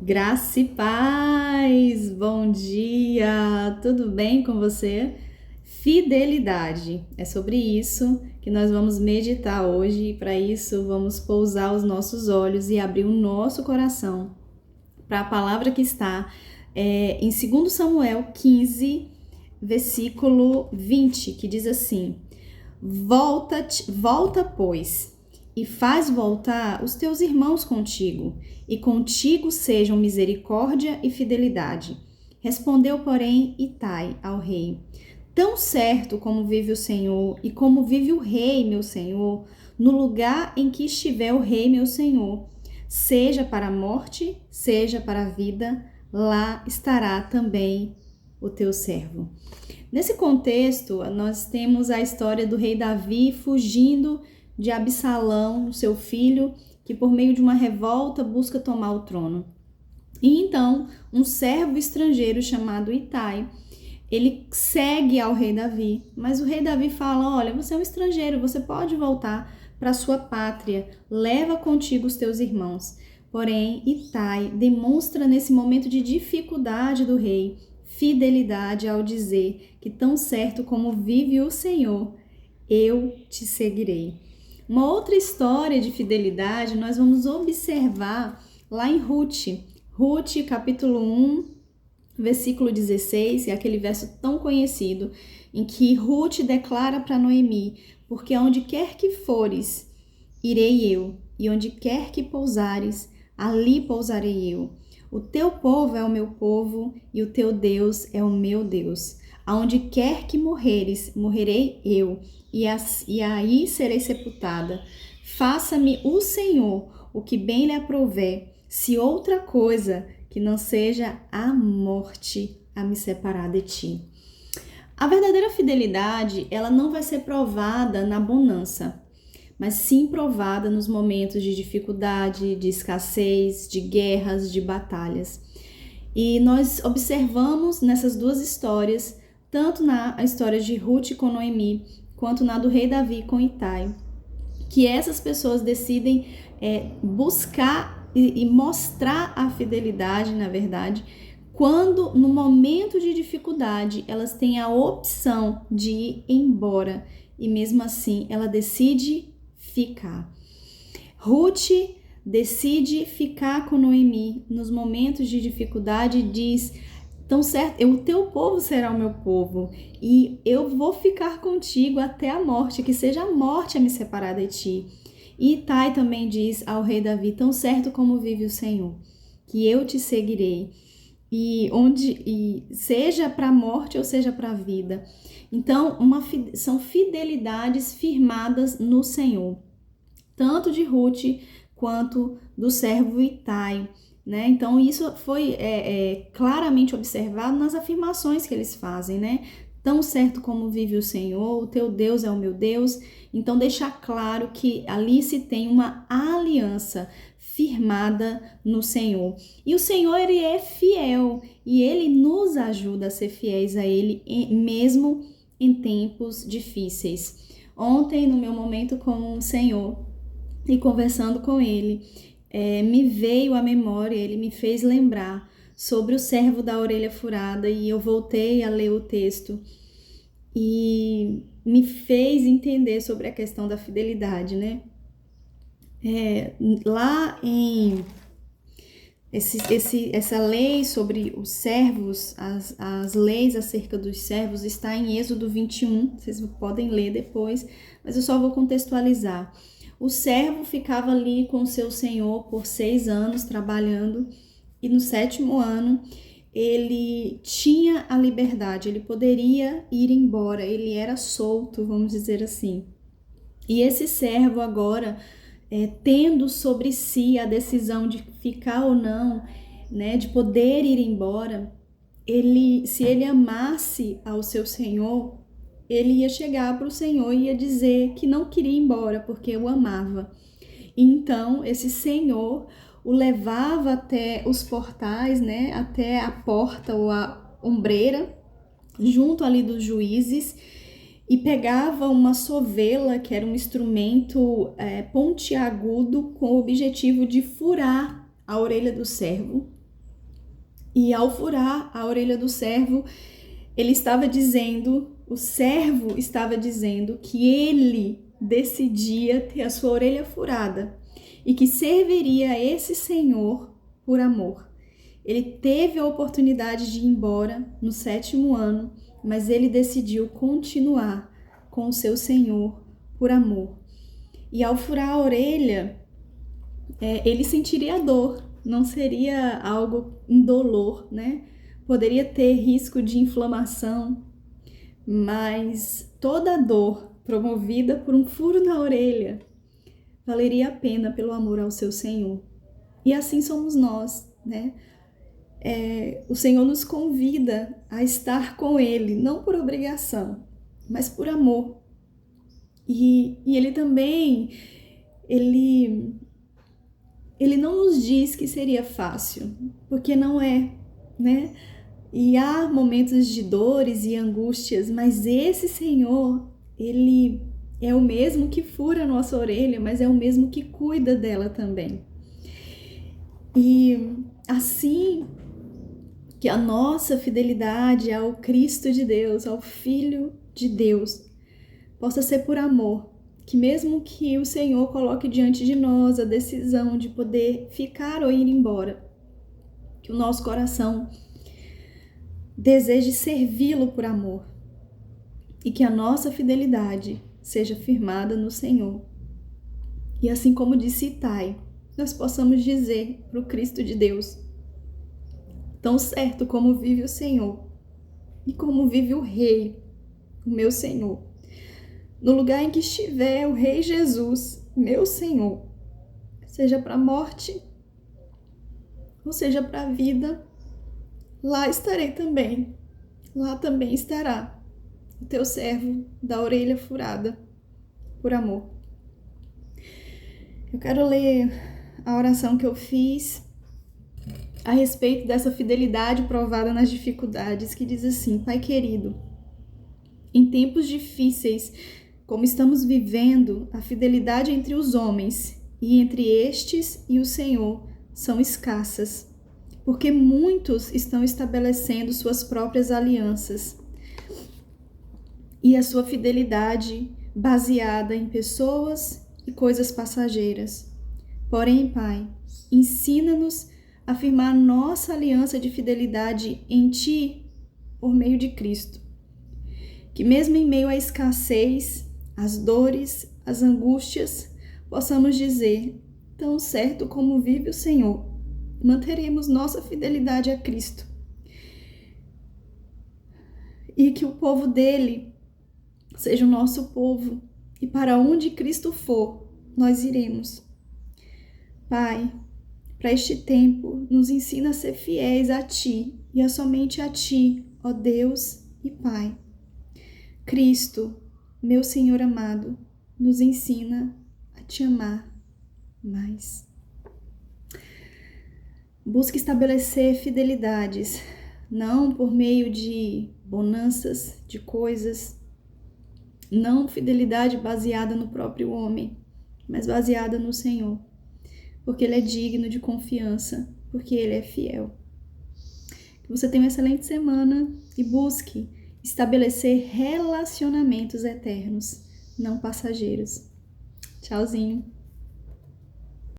Graça e paz, bom dia, tudo bem com você? Fidelidade, é sobre isso que nós vamos meditar hoje e para isso vamos pousar os nossos olhos e abrir o nosso coração para a palavra que está em 2 Samuel 15, versículo 20, que diz assim: Volta, pois, e faz voltar os teus irmãos contigo, e contigo sejam misericórdia e fidelidade. Respondeu, porém, Itai ao rei: Tão certo como vive o Senhor, e como vive o rei, meu senhor, no lugar em que estiver o rei, meu senhor, seja para a morte, seja para a vida, lá estará também o teu servo. Nesse contexto, nós temos a história do rei Davi fugindo de Absalão, seu filho, que por meio de uma revolta busca tomar o trono. E então, um servo estrangeiro chamado Itai, ele segue ao rei Davi, mas o rei Davi fala: olha, você é um estrangeiro, você pode voltar para sua pátria, leva contigo os teus irmãos. Porém, Itai demonstra nesse momento de dificuldade do rei fidelidade ao dizer que tão certo como vive o Senhor, eu te seguirei. Uma outra história de fidelidade nós vamos observar lá em Ruth, capítulo 1, versículo 16, é aquele verso tão conhecido, em que Ruth declara para Noemi: porque onde quer que fores, irei eu, e onde quer que pousares, ali pousarei eu. O teu povo é o meu povo, e o teu Deus é o meu Deus. Aonde quer que morreres, morrerei eu, e aí serei sepultada. Faça-me o Senhor o que bem lhe aprouver, se outra coisa que não seja a morte a me separar de ti. A verdadeira fidelidade, ela não vai ser provada na bonança, mas sim provada nos momentos de dificuldade, de escassez, de guerras, de batalhas. E nós observamos nessas duas histórias, tanto na história de Ruth com Noemi, quanto na do rei Davi com Itai, que essas pessoas decidem buscar e mostrar a fidelidade, na verdade, quando no momento de dificuldade elas têm a opção de ir embora e mesmo assim ela decide ficar. Ruth decide ficar com Noemi nos momentos de dificuldade e diz: tão certo, o teu povo será o meu povo e eu vou ficar contigo até a morte, que seja a morte a me separar de ti. E Itai também diz ao rei Davi: tão certo como vive o Senhor, que eu te seguirei, e seja para a morte ou seja para a vida. Então, são fidelidades firmadas no Senhor, tanto de Ruth quanto do servo Itai, né? Então, isso foi claramente observado nas afirmações que eles fazem, né? Tão certo como vive o Senhor, o teu Deus é o meu Deus. Então, deixar claro que ali se tem uma aliança firmada no Senhor. E o Senhor, ele é fiel e ele nos ajuda a ser fiéis a ele, mesmo em tempos difíceis. Ontem, no meu momento com o Senhor e conversando com ele, me veio à memória, ele me fez lembrar sobre o servo da orelha furada e eu voltei a ler o texto e me fez entender sobre a questão da fidelidade, né? Lá em essa lei sobre os servos, as leis acerca dos servos, está em Êxodo 21, vocês podem ler depois, mas eu só vou contextualizar. O servo ficava ali com o seu senhor por 6 anos trabalhando e no 7º ano ele tinha a liberdade, ele poderia ir embora, ele era solto, vamos dizer assim. E esse servo agora, tendo sobre si a decisão de ficar ou não, né, de poder ir embora, se ele amasse ao seu senhor, ele ia chegar para o senhor e ia dizer que não queria ir embora porque o amava. Então, esse senhor o levava até os portais, né, até a porta ou a ombreira, junto ali dos juízes, e pegava uma sovela, que era um instrumento pontiagudo, com o objetivo de furar a orelha do servo E ao furar a orelha do servo, o servo estava dizendo que ele decidia ter a sua orelha furada e que serviria a esse senhor por amor. Ele teve a oportunidade de ir embora no 7º ano, mas ele decidiu continuar com o seu senhor por amor. E ao furar a orelha, ele sentiria dor, não seria algo indolor, né? Poderia ter risco de inflamação, mas toda a dor promovida por um furo na orelha valeria a pena pelo amor ao seu Senhor. E assim somos nós, né? O Senhor nos convida a estar com Ele, não por obrigação, mas por amor. E Ele também, Ele não nos diz que seria fácil, porque não é, né? E há momentos de dores e angústias, mas esse Senhor, Ele é o mesmo que fura a nossa orelha, mas é o mesmo que cuida dela também. E assim que a nossa fidelidade ao Cristo de Deus, ao Filho de Deus, possa ser por amor, que mesmo que o Senhor coloque diante de nós a decisão de poder ficar ou ir embora, que o nosso coração deseje servi-lo por amor e que a nossa fidelidade seja firmada no Senhor. E assim como disse Itai, nós possamos dizer para o Cristo de Deus: tão certo como vive o Senhor e como vive o Rei, o meu Senhor, no lugar em que estiver o Rei Jesus, meu Senhor, seja para a morte ou seja para a vida, lá estarei também. Lá também estará o teu servo da orelha furada por amor. Eu quero ler a oração que eu fiz a respeito dessa fidelidade provada nas dificuldades, que diz assim: Pai querido, em tempos difíceis, como estamos vivendo, a fidelidade entre os homens e entre estes e o Senhor são escassas, porque muitos estão estabelecendo suas próprias alianças e a sua fidelidade baseada em pessoas e coisas passageiras. Porém, Pai, ensina-nos a firmar nossa aliança de fidelidade em Ti por meio de Cristo. Que mesmo em meio à escassez, às dores, às angústias, possamos dizer: tão certo como vive o Senhor, manteremos nossa fidelidade a Cristo. E que o povo dele seja o nosso povo, e para onde Cristo for, nós iremos. Pai, para este tempo, nos ensina a ser fiéis a Ti e a somente a Ti, ó Deus e Pai. Cristo, meu Senhor amado, nos ensina a Te amar mais. Busque estabelecer fidelidades, não por meio de bonanças, de coisas, não fidelidade baseada no próprio homem, mas baseada no Senhor, porque Ele é digno de confiança, porque Ele é fiel. Que você tenha uma excelente semana e busque estabelecer relacionamentos eternos, não passageiros. Tchauzinho!